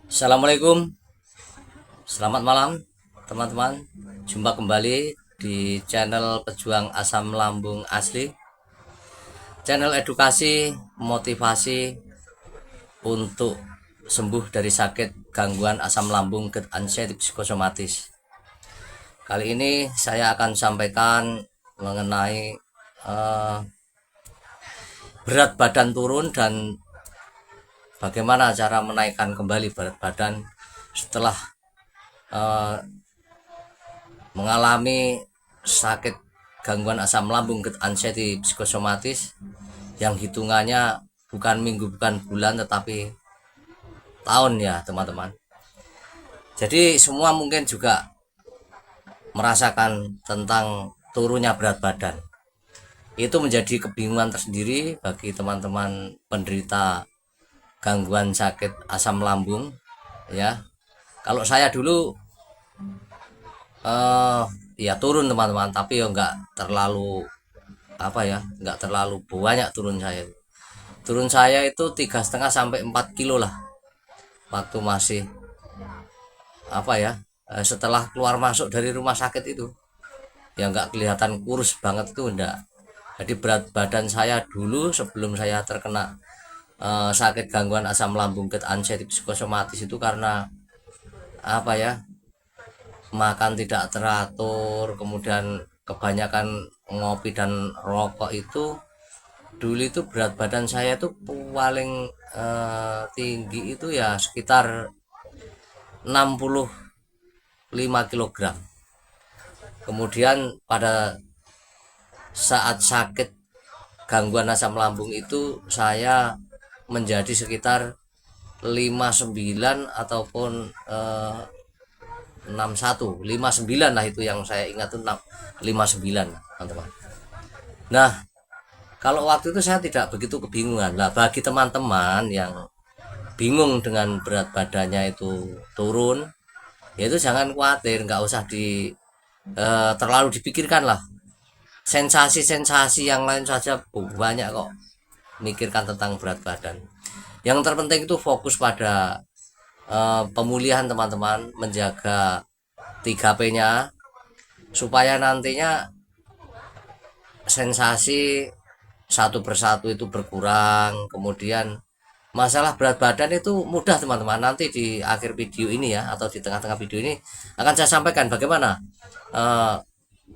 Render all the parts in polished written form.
Assalamualaikum, selamat malam teman-teman. Jumpa kembali di channel Pejuang Asam Lambung Asli, channel edukasi motivasi untuk sembuh dari sakit gangguan asam lambung get anxiety psikosomatis. Kali ini saya akan sampaikan mengenai eh, berat badan turun dan bagaimana cara menaikkan kembali berat badan setelah eh, mengalami sakit gangguan asam lambung get anxiety psikosomatis yang hitungannya bukan minggu bukan bulan tetapi tahun ya teman-teman. Jadi semua mungkin juga merasakan tentang turunnya berat badan. Itu menjadi kebingungan tersendiri bagi teman-teman penderita gangguan sakit asam lambung ya. Kalau saya dulu eh ya turun teman-teman, tapi ya nggak terlalu apa ya, nggak terlalu banyak turun saya itu 3,5 sampai 4 kilo lah waktu masih apa ya, setelah keluar masuk dari rumah sakit itu ya nggak kelihatan kurus banget itu enggak. Jadi berat badan saya dulu sebelum saya terkena sakit gangguan asam lambung get anxiety psikosomatis itu karena apa ya, makan tidak teratur, kemudian kebanyakan ngopi dan rokok itu. Dulu itu berat badan saya itu paling tinggi itu ya sekitar 65 kilogram. Kemudian pada saat sakit gangguan asam lambung itu saya menjadi sekitar 59 ataupun 61 59 lah, itu yang saya ingat tuh 59 teman-teman. Nah, kalau waktu itu saya tidak begitu kebingungan lah. Bagi teman-teman yang bingung dengan berat badannya itu turun, ya itu jangan khawatir, nggak usah terlalu dipikirkan lah. Sensasi-sensasi yang lain saja banyak kok, mikirkan tentang berat badan. Yang terpenting itu fokus pada pemulihan teman-teman, menjaga 3P-nya supaya nantinya sensasi satu persatu itu berkurang. Kemudian masalah berat badan itu mudah teman-teman, nanti di akhir video ini ya, atau di tengah-tengah video ini akan saya sampaikan bagaimana eh,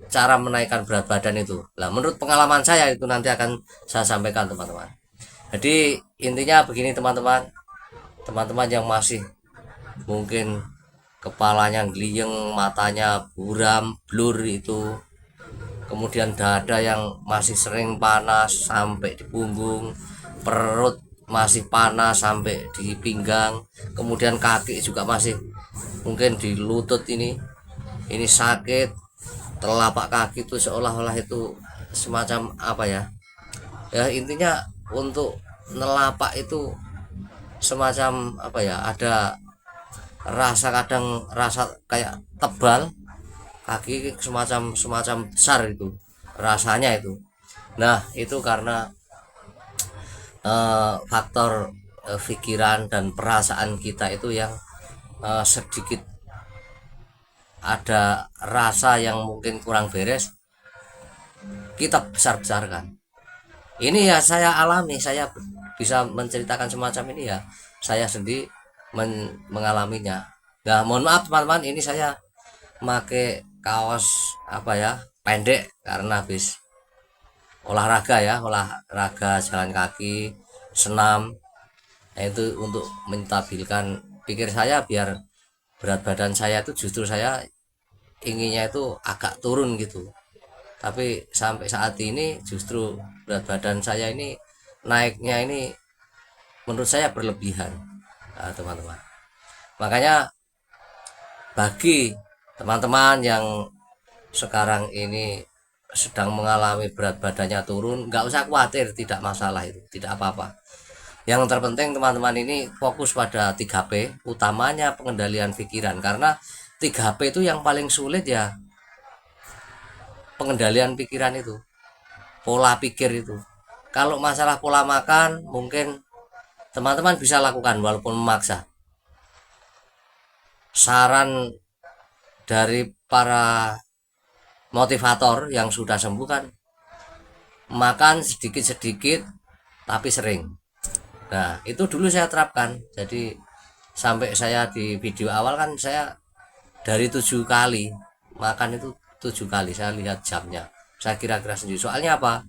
cara menaikkan berat badan itu. Nah, menurut pengalaman saya itu nanti akan saya sampaikan teman-teman. Jadi intinya begini teman-teman, teman-teman yang masih mungkin kepalanya gliyeng, matanya buram blur itu, kemudian dada yang masih sering panas sampai di punggung, perut masih panas sampai di pinggang, kemudian kaki juga masih mungkin di lutut ini sakit, telapak kaki itu seolah-olah itu semacam apa ya, ya intinya untuk nelapak itu semacam apa ya, ada rasa, kadang rasa kayak tebal, kaki semacam semacam besar itu rasanya itu. Nah, itu karena faktor pikiran dan perasaan kita itu yang sedikit ada rasa yang mungkin kurang beres, kita besar-besarkan. Ini ya saya alami, saya bisa menceritakan semacam ini ya, saya sendiri mengalaminya. Nah, mohon maaf teman-teman, ini saya make kaos apa ya, pendek karena habis olahraga ya, olahraga jalan kaki, senam. Nah, itu untuk menstabilkan pikir saya biar berat badan saya itu, justru saya inginnya itu agak turun gitu. Tapi sampai saat ini justru berat badan saya ini naiknya ini menurut saya berlebihan. Nah, teman-teman. Makanya bagi teman-teman yang sekarang ini sedang mengalami berat badannya turun, nggak usah khawatir, tidak masalah, itu tidak apa-apa. Yang terpenting teman-teman ini fokus pada 3P, utamanya pengendalian pikiran, karena 3P itu yang paling sulit ya, pengendalian pikiran itu, pola pikir itu. Kalau masalah pola makan mungkin teman-teman bisa lakukan walaupun memaksa, saran dari para motivator yang sudah sembuh kan, makan sedikit-sedikit tapi sering. Nah, itu dulu saya terapkan. Jadi sampai saya di video awal kan saya dari 7 kali makan itu, 7 kali saya lihat jamnya. Saya kira-kira sendiri. Soalnya apa?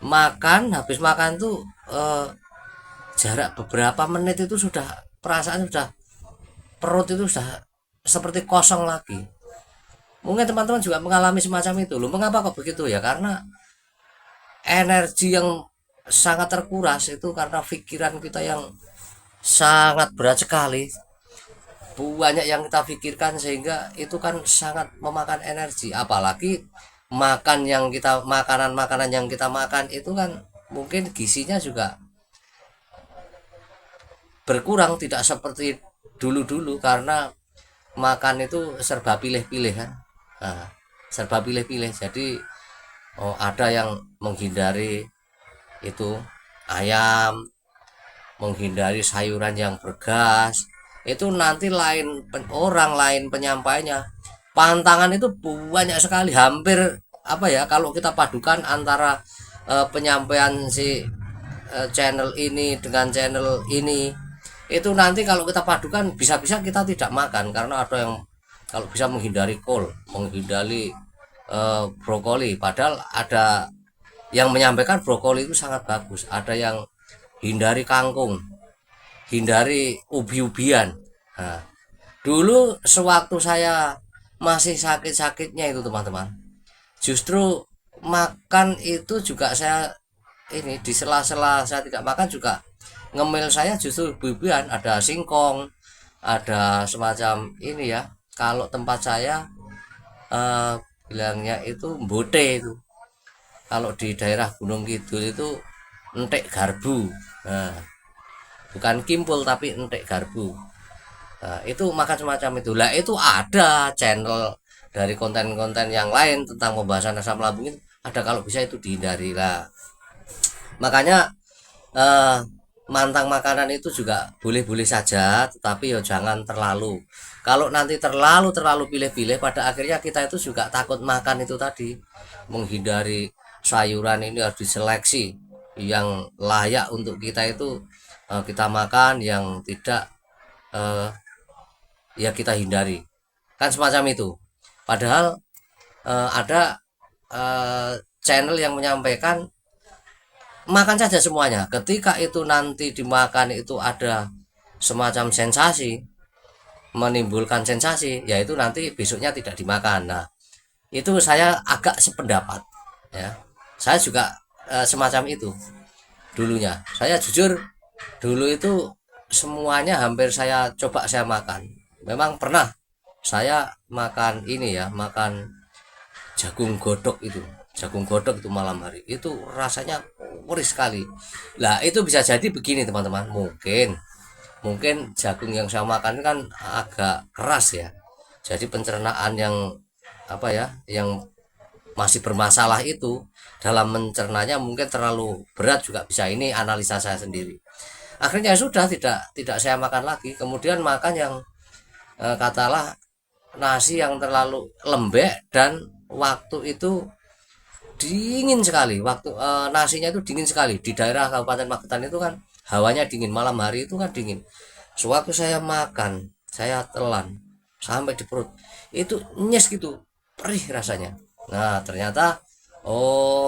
Habis makan tuh jarak beberapa menit itu sudah perasaan sudah perut itu sudah seperti kosong lagi. Mungkin teman-teman juga mengalami semacam itu loh. Mengapa kok begitu ya? Karena energi yang sangat terkuras itu karena pikiran kita yang sangat berat sekali, banyak yang kita pikirkan, sehingga itu kan sangat memakan energi. Apalagi makanan-makanan yang kita makan itu kan mungkin gizinya juga berkurang, tidak seperti dulu-dulu karena makan itu serba pilih-pilih kan. Nah, serba pilih-pilih. Jadi ada yang menghindari itu ayam, menghindari sayuran yang bergas. Itu nanti orang lain penyampainya. Pantangan itu banyak sekali, hampir apa ya, kalau kita padukan antara penyampaian si channel ini dengan channel ini, itu nanti kalau kita padukan bisa-bisa kita tidak makan karena ada yang kalau bisa menghindari kol, menghindari brokoli, padahal ada yang menyampaikan brokoli itu sangat bagus, ada yang hindari kangkung, hindari ubi-ubian. Nah, dulu sewaktu saya masih sakit-sakitnya itu teman-teman, justru makan itu juga saya ini di sela-sela saya tidak makan juga ngemil saya justru ubi-ubian, ada singkong, ada semacam ini ya, kalau tempat saya eh, bilangnya itu mbote itu, kalau di daerah Gunung Kidul itu entek garbu. Nah, bukan kimpul tapi entek garbu. Nah, itu makan semacam itu lah. Itu ada channel dari konten-konten yang lain tentang pembahasan asam lambung itu ada, kalau bisa itu dihindari lah. Makanya eh, mantang makanan itu juga boleh-boleh saja, tetapi ya jangan terlalu. Kalau nanti terlalu pilih-pilih, pada akhirnya kita itu juga takut makan itu tadi, menghindari sayuran ini harus diseleksi yang layak untuk kita itu, kita makan, yang tidak ya kita hindari, kan semacam itu. Padahal ada channel yang menyampaikan makan saja semuanya, ketika itu nanti dimakan itu ada semacam sensasi, menimbulkan sensasi, yaitu nanti besoknya tidak dimakan. Nah, itu saya agak sependapat ya, saya juga semacam itu dulunya. Saya jujur dulu itu semuanya hampir saya coba saya makan. Memang pernah saya makan ini ya, makan jagung godok itu. Jagung godok itu malam hari itu rasanya gurih sekali. Lah itu bisa jadi begini teman-teman, mungkin jagung yang saya makan kan agak keras ya, jadi pencernaan yang apa ya, yang masih bermasalah itu dalam mencernanya mungkin terlalu berat juga bisa. Ini analisa saya sendiri. Akhirnya sudah tidak saya makan lagi. Kemudian makan yang katalah nasi yang terlalu lembek, dan waktu itu dingin sekali. Waktu nasinya itu dingin sekali. Di daerah Kabupaten Magetan itu kan hawanya dingin, malam hari itu kan dingin. Sewaktu saya makan, saya telan sampai di perut itu nyes gitu, perih rasanya. Nah, ternyata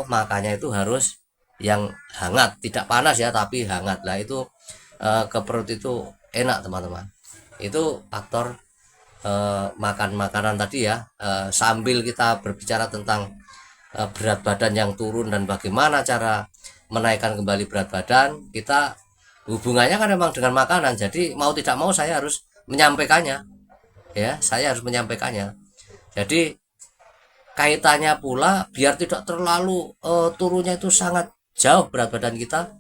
makanya itu harus yang hangat, tidak panas ya tapi hangat lah, itu ke perut itu enak teman-teman. Itu faktor makan makanan tadi ya. Sambil kita berbicara tentang berat badan yang turun dan bagaimana cara menaikkan kembali berat badan, kita hubungannya kan memang dengan makanan. Jadi mau tidak mau saya harus menyampaikannya ya, saya harus menyampaikannya. Jadi kaitannya pula biar tidak terlalu turunnya itu sangat jauh berat badan kita,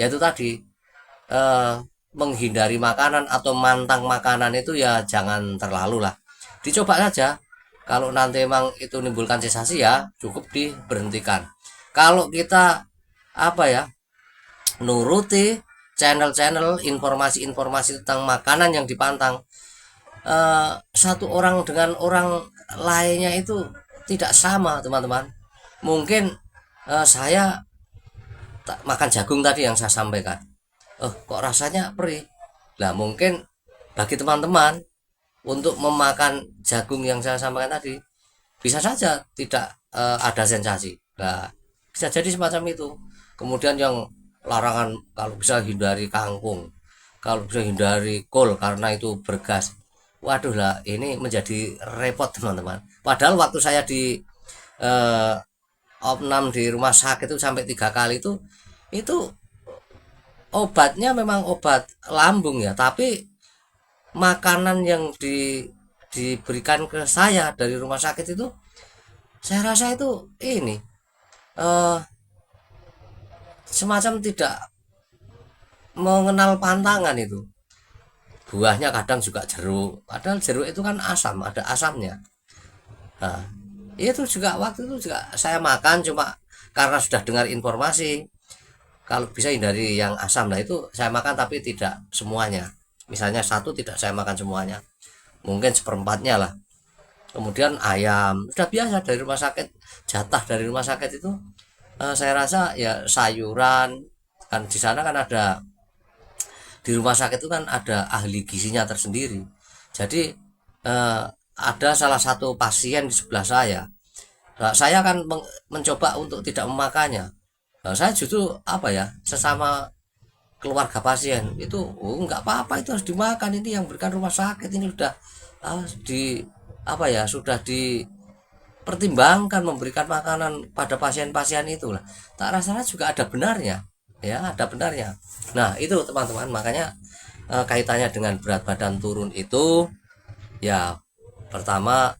yaitu tadi menghindari makanan atau mantang makanan itu ya jangan terlalu lah, dicoba saja. Kalau nanti emang itu menimbulkan sensasi ya cukup diberhentikan. Kalau kita apa ya, nuruti channel-channel informasi-informasi tentang makanan yang dipantang, satu orang dengan orang lainnya itu tidak sama teman-teman. Mungkin saya makan jagung tadi yang saya sampaikan, oh kok rasanya perih. Lah mungkin bagi teman-teman untuk memakan jagung yang saya sampaikan tadi bisa saja tidak ada sensasi. Nah, bisa jadi semacam itu. Kemudian yang larangan kalau bisa hindari kangkung, kalau bisa hindari kol karena itu bergas. Waduh lah, ini menjadi repot teman-teman. Padahal waktu saya di eh, opnam di rumah sakit itu sampai 3 kali itu obatnya memang obat lambung ya, tapi makanan yang diberikan ke saya dari rumah sakit itu saya rasa itu ini eh, semacam tidak mengenal pantangan itu. Buahnya kadang juga jeruk, padahal jeruk itu kan asam, ada asamnya. Nah, itu juga waktu itu juga saya makan cuma karena sudah dengar informasi kalau bisa hindari yang asam. Nah itu saya makan tapi tidak semuanya, misalnya satu tidak saya makan semuanya, mungkin seperempatnya lah. Kemudian ayam sudah biasa dari rumah sakit, jatah dari rumah sakit itu saya rasa ya sayuran. Kan di sana kan ada, di rumah sakit itu kan ada ahli gizinya tersendiri. Jadi ada salah satu pasien di sebelah saya. Nah, saya akan mencoba untuk tidak memakannya. Nah, saya justru apa ya, sesama keluarga pasien itu, oh nggak apa-apa itu harus dimakan, ini yang berikan rumah sakit, ini sudah di apa ya, sudah dipertimbangkan memberikan makanan pada pasien-pasien itulah. Tak rasanya juga ada benarnya, ya ada benarnya. Nah itu teman-teman, makanya kaitannya dengan berat badan turun itu ya pertama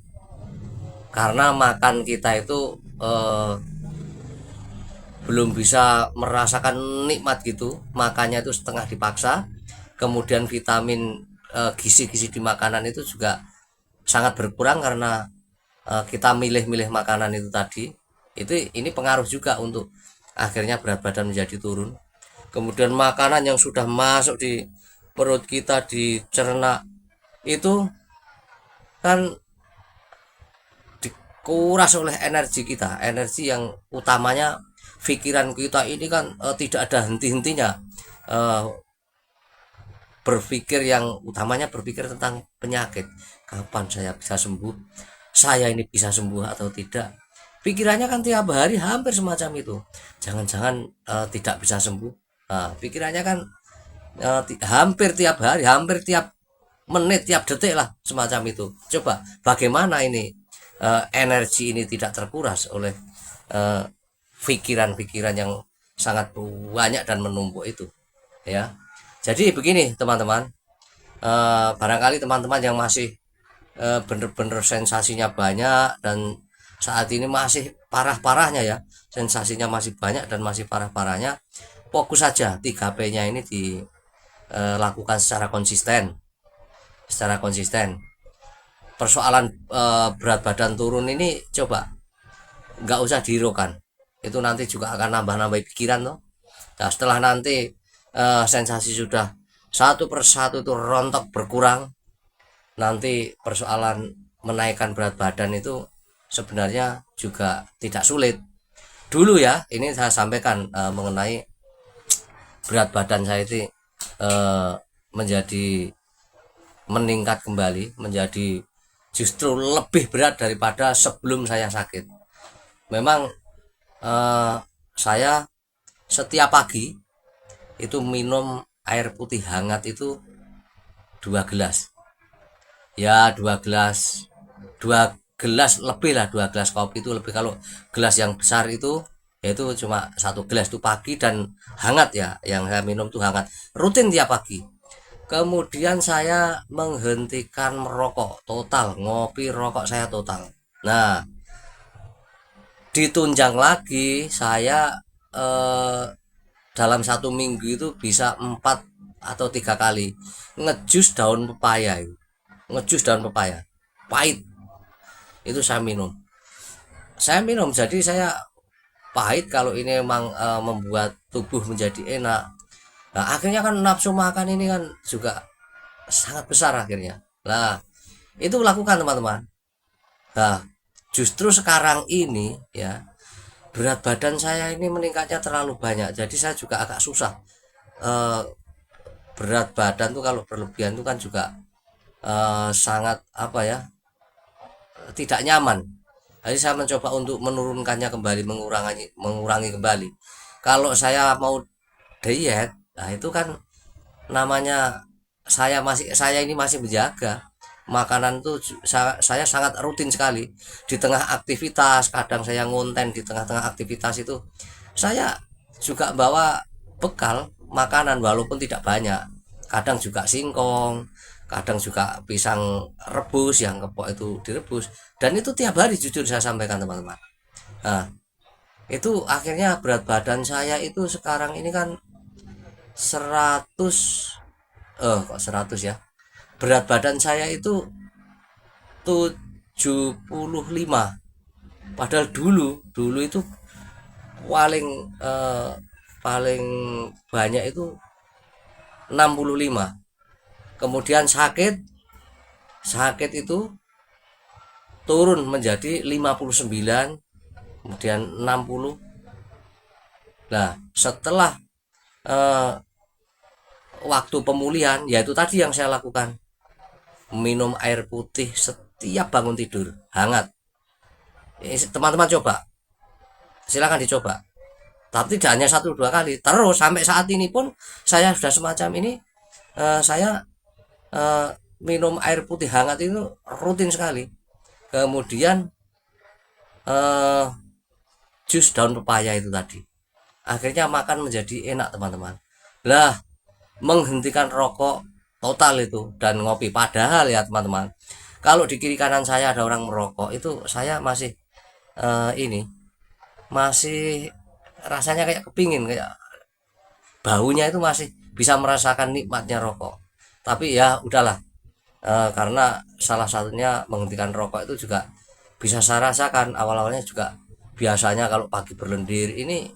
karena makan kita itu belum bisa merasakan nikmat gitu, makannya itu setengah dipaksa. Kemudian vitamin gizi-gizi di makanan itu juga sangat berkurang karena kita milih-milih makanan itu tadi. Itu ini pengaruh juga untuk akhirnya berat badan menjadi turun. Kemudian makanan yang sudah masuk di perut kita, dicerna, itu kan dikuras oleh energi kita, energi yang utamanya pikiran kita ini kan tidak ada henti-hentinya berpikir, yang utamanya berpikir tentang penyakit. Kapan saya bisa sembuh, saya ini bisa sembuh atau tidak. Pikirannya kan tiap hari hampir semacam itu, jangan-jangan tidak bisa sembuh. Nah, pikirannya kan hampir tiap hari, hampir tiap menit, tiap detik lah semacam itu. Coba bagaimana ini energi ini tidak terkuras oleh pikiran-pikiran yang sangat banyak dan menumpuk itu, ya. Jadi begini teman-teman, barangkali teman-teman yang masih bener-bener sensasinya banyak dan saat ini masih parah-parahnya ya, sensasinya masih banyak dan masih parah-parahnya, fokus saja 3P-nya ini dilakukan secara konsisten. Persoalan berat badan turun ini coba nggak usah dihiraukan, itu nanti juga akan nambah-nambah pikiran loh. Nah setelah nanti sensasi sudah satu persatu itu rontok berkurang, nanti persoalan menaikkan berat badan itu sebenarnya juga tidak sulit. Dulu ya, ini saya sampaikan mengenai berat badan saya itu menjadi meningkat kembali, menjadi justru lebih berat daripada sebelum saya sakit. Memang saya setiap pagi itu minum air putih hangat itu 2 gelas, ya 2 gelas, 2 gelas lebih lah, 2 gelas kopi itu lebih. Kalau gelas yang besar itu yaitu cuma 1 gelas itu pagi dan hangat ya, yang saya minum tuh hangat rutin tiap pagi. Kemudian saya menghentikan merokok total, ngopi rokok saya total. Nah ditunjang lagi saya dalam 1 minggu itu bisa 4 atau 3 kali ngejus daun pepaya, ngejus daun pepaya pahit itu saya minum, jadi saya pahit kalau ini memang membuat tubuh menjadi enak. Nah akhirnya kan nafsu makan ini kan juga sangat besar akhirnya. Nah Itu lakukan teman-teman. Nah, justru sekarang ini ya, berat badan saya ini meningkatnya terlalu banyak, jadi saya juga agak susah. Eh, Berat badan tuh kalau berlebihan tuh kan juga sangat apa ya, tidak nyaman. Jadi saya mencoba untuk menurunkannya kembali, mengurangi kembali. Kalau saya mau diet, nah itu kan namanya saya ini masih menjaga makanan tuh. Saya sangat rutin sekali di tengah aktivitas. Kadang saya ngonten di tengah-tengah aktivitas itu, saya juga bawa bekal makanan walaupun tidak banyak. Kadang juga singkong, kadang juga pisang rebus yang kepok itu direbus, dan itu tiap hari jujur saya sampaikan teman-teman. Nah, itu akhirnya berat badan saya itu sekarang ini kan 100, kok 100 ya, berat badan saya itu 75, padahal dulu dulu itu paling paling banyak itu 65. Kemudian sakit sakit itu turun menjadi 59, kemudian 60. Nah, setelah eh, waktu pemulihan, yaitu tadi yang saya lakukan, minum air putih setiap bangun tidur hangat. Teman-teman coba, silakan dicoba, tapi tidak hanya satu dua kali terus sampai saat ini pun saya sudah semacam ini. Saya eh, minum air putih hangat itu rutin sekali. Kemudian eh, jus daun pepaya itu tadi, akhirnya makan menjadi enak teman-teman. Lah, menghentikan rokok total itu dan ngopi, padahal ya teman-teman, kalau di kiri kanan saya ada orang merokok itu saya masih ini masih rasanya kayak kepingin, kayak baunya itu masih bisa merasakan nikmatnya rokok. Tapi ya udahlah, karena salah satunya menghentikan rokok itu juga bisa saya rasakan awal-awalnya juga. Biasanya kalau pagi berlendir, ini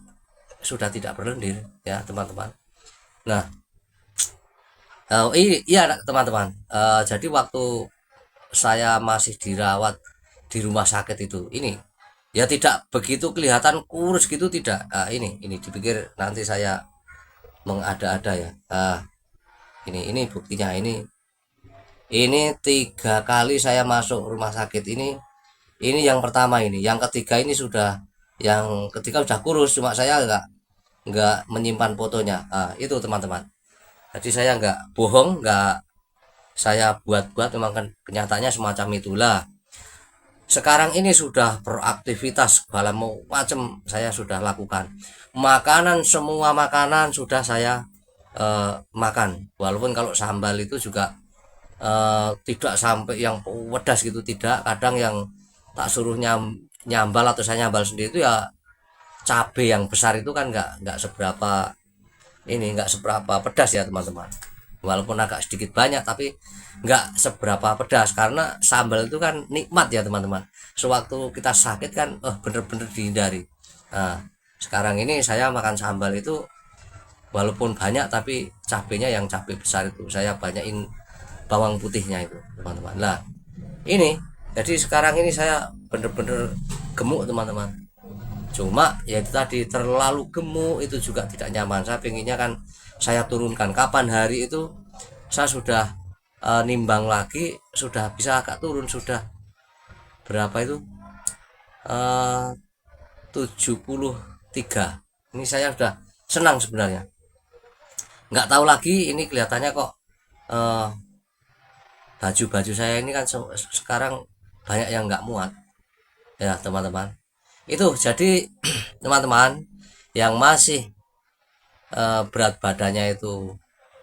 sudah tidak berlendir ya teman-teman. Nah, iya teman-teman. Jadi waktu saya masih dirawat di rumah sakit itu, ini ya tidak begitu kelihatan kurus gitu, tidak. Ini dipikir nanti saya mengada-ada ya. Ini buktinya. Ini 3 kali saya masuk rumah sakit ini. Ini yang pertama, ini yang ketiga, ini sudah, yang ketiga sudah kurus, cuma saya nggak menyimpan fotonya. Itu teman-teman. Jadi saya nggak bohong, nggak saya buat-buat, memang kan kenyataannya semacam itulah. Sekarang ini sudah beraktivitas segala macam saya sudah lakukan. Makanan, semua makanan sudah saya makan. Walaupun kalau sambal itu juga tidak sampai yang pedas gitu, tidak. Kadang yang tak suruh nyambal atau saya nyambal sendiri itu ya cabai yang besar itu kan nggak seberapa, ini nggak seberapa pedas ya teman-teman. Walaupun agak sedikit banyak tapi nggak seberapa pedas, karena sambal itu kan nikmat ya teman-teman. Sewaktu kita sakit kan bener-bener dihindari. Nah, sekarang ini saya makan sambal itu walaupun banyak, tapi cabenya yang cabai besar itu saya banyakin, bawang putihnya itu teman-teman. Nah, ini jadi sekarang ini saya bener-bener gemuk teman-teman. Cuma ya itu tadi, terlalu gemuk itu juga tidak nyaman. Saya pinginnya kan saya turunkan. Kapan hari itu saya sudah nimbang lagi, sudah bisa agak turun, sudah berapa itu, eh, 73. Ini saya sudah senang sebenarnya. Nggak tahu lagi ini kelihatannya kok eh, baju-baju saya ini kan sekarang banyak yang nggak muat ya teman-teman. Itu jadi teman-teman yang masih berat badannya itu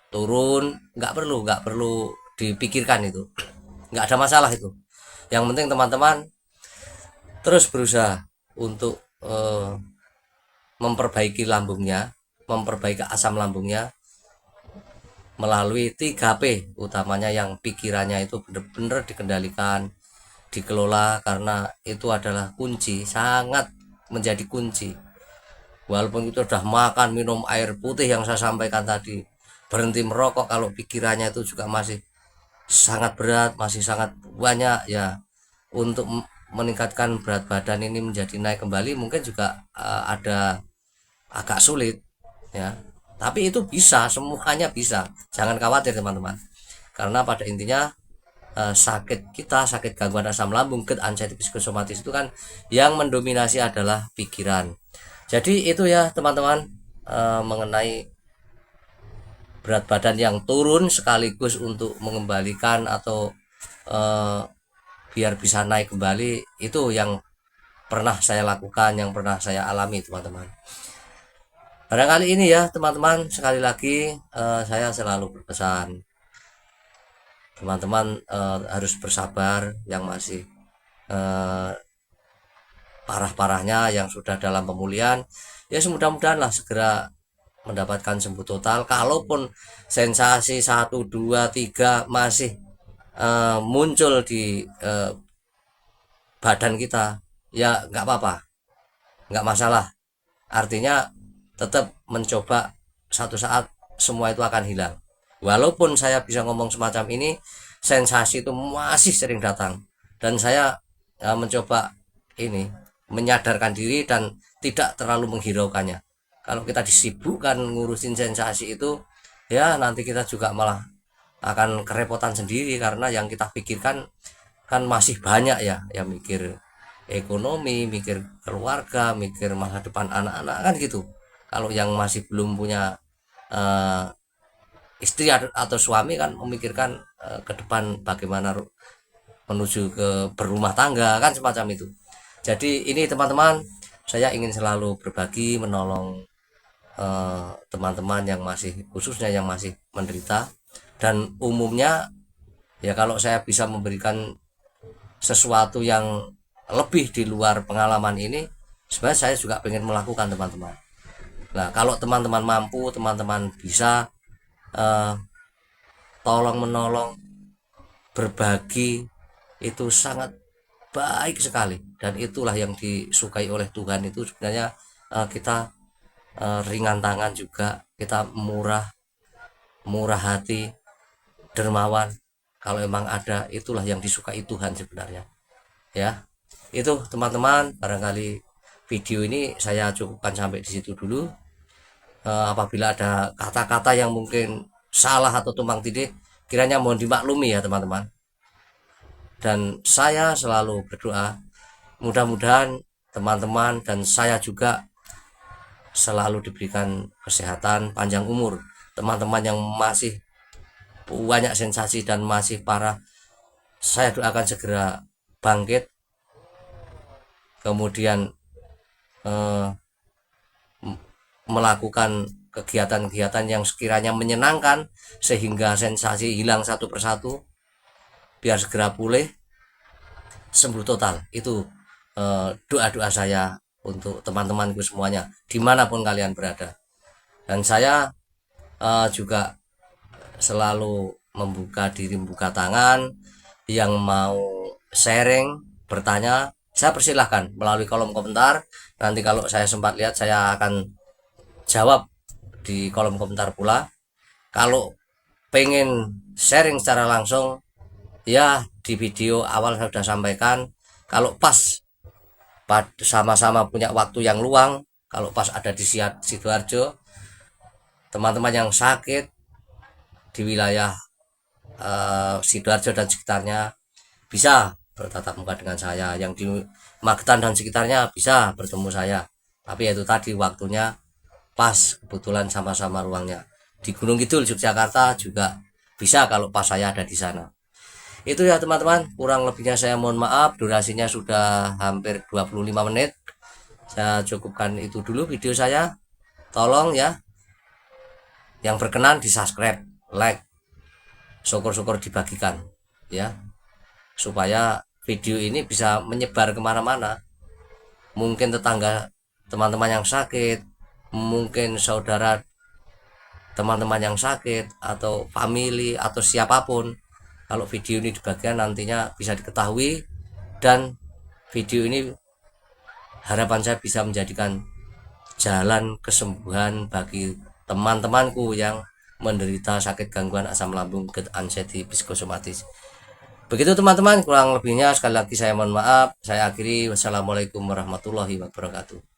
turun, nggak perlu dipikirkan, itu nggak ada masalah itu. Yang penting teman-teman terus berusaha untuk memperbaiki lambungnya, memperbaiki asam lambungnya melalui 3P, utamanya yang pikirannya itu benar-benar dikendalikan, dikelola, karena itu adalah kunci, sangat menjadi kunci. Walaupun itu sudah makan, minum air putih yang saya sampaikan tadi, berhenti merokok, kalau pikirannya itu juga masih sangat berat, masih sangat banyak ya. Untuk meningkatkan berat badan ini menjadi naik kembali mungkin juga ada agak sulit ya. Tapi itu bisa, semuanya bisa, jangan khawatir teman-teman, karena pada intinya sakit kita, sakit gangguan asam lambung, GERD, anxiety psikosomatis itu kan yang mendominasi adalah pikiran. Jadi itu ya teman-teman, mengenai berat badan yang turun sekaligus untuk mengembalikan atau eh, biar bisa naik kembali, itu yang pernah saya lakukan, yang pernah saya alami teman-teman. Barangkali ini ya teman-teman, sekali lagi saya selalu berpesan teman-teman harus bersabar, yang masih eh, parah-parahnya, yang sudah dalam pemulihan ya semudah-mudahan lah segera mendapatkan sembuh total. Kalaupun sensasi 1, 2, 3 masih muncul di badan kita, ya nggak apa-apa, nggak masalah. Artinya tetap mencoba, satu saat semua itu akan hilang. Walaupun saya bisa ngomong semacam ini, sensasi itu masih sering datang, dan saya mencoba ini menyadarkan diri dan tidak terlalu menghiraukannya. Kalau kita disibukkan ngurusin sensasi itu, ya nanti kita juga malah akan kerepotan sendiri, karena yang kita pikirkan kan masih banyak ya, ya mikir ekonomi, mikir keluarga, mikir masa depan anak-anak kan gitu. Kalau yang masih belum punya uh, istri atau suami kan memikirkan ke depan bagaimana menuju ke berumah tangga kan, semacam itu. Jadi ini teman-teman, saya ingin selalu berbagi, menolong teman-teman yang masih, khususnya yang masih menderita, dan umumnya ya kalau saya bisa memberikan sesuatu yang lebih di luar pengalaman ini, sebenarnya saya juga pengen melakukan teman-teman. Nah kalau teman-teman mampu, teman-teman bisa tolong menolong, berbagi, itu sangat baik sekali, dan itulah yang disukai oleh Tuhan. Itu sebenarnya kita ringan tangan juga, kita murah murah hati, dermawan. Kalau emang ada, itulah yang disukai Tuhan sebenarnya ya. Itu teman-teman, barangkali video ini saya cukupkan sampai di situ dulu. Apabila ada kata-kata yang mungkin salah atau tumpang tindih, kiranya mohon dimaklumi ya teman-teman. Dan saya selalu berdoa mudah-mudahan teman-teman dan saya juga selalu diberikan kesehatan, panjang umur. Teman-teman yang masih banyak sensasi dan masih parah, saya doakan segera bangkit, kemudian eh, melakukan kegiatan-kegiatan yang sekiranya menyenangkan sehingga sensasi hilang satu persatu, biar segera pulih, sembuh total. Itu doa-doa saya untuk teman-temanku semuanya dimanapun kalian berada. Dan saya juga selalu membuka diri, membuka tangan, yang mau sharing, bertanya, saya persilahkan melalui kolom komentar. Nanti kalau saya sempat lihat, saya akan jawab di kolom komentar pula. Kalau pengen sharing secara langsung, ya di video awal saya sudah sampaikan, kalau pas sama-sama punya waktu yang luang, kalau pas ada di Sidoarjo, teman-teman yang sakit di wilayah Sidoarjo dan sekitarnya bisa bertatap muka dengan saya, yang di Magetan dan sekitarnya bisa bertemu saya. Tapi itu tadi waktunya pas, kebetulan sama-sama ruangnya. Di Gunung Kidul Yogyakarta juga bisa kalau pas saya ada di sana. Itu ya teman-teman, kurang lebihnya saya mohon maaf, durasinya sudah hampir 25 menit. Saya cukupkan itu dulu video saya. Tolong ya, yang berkenan di subscribe, like, syukur-syukur dibagikan ya, supaya video ini bisa menyebar kemana-mana. Mungkin tetangga teman-teman yang sakit, mungkin saudara teman-teman yang sakit, atau family, atau siapapun, kalau video ini dibagikan nantinya bisa diketahui, dan video ini harapan saya bisa menjadikan jalan kesembuhan bagi teman-temanku yang menderita sakit gangguan asam lambung GERD anxiety psikosomatis. Begitu teman-teman, kurang lebihnya sekali lagi saya mohon maaf. Saya akhiri, wassalamualaikum warahmatullahi wabarakatuh.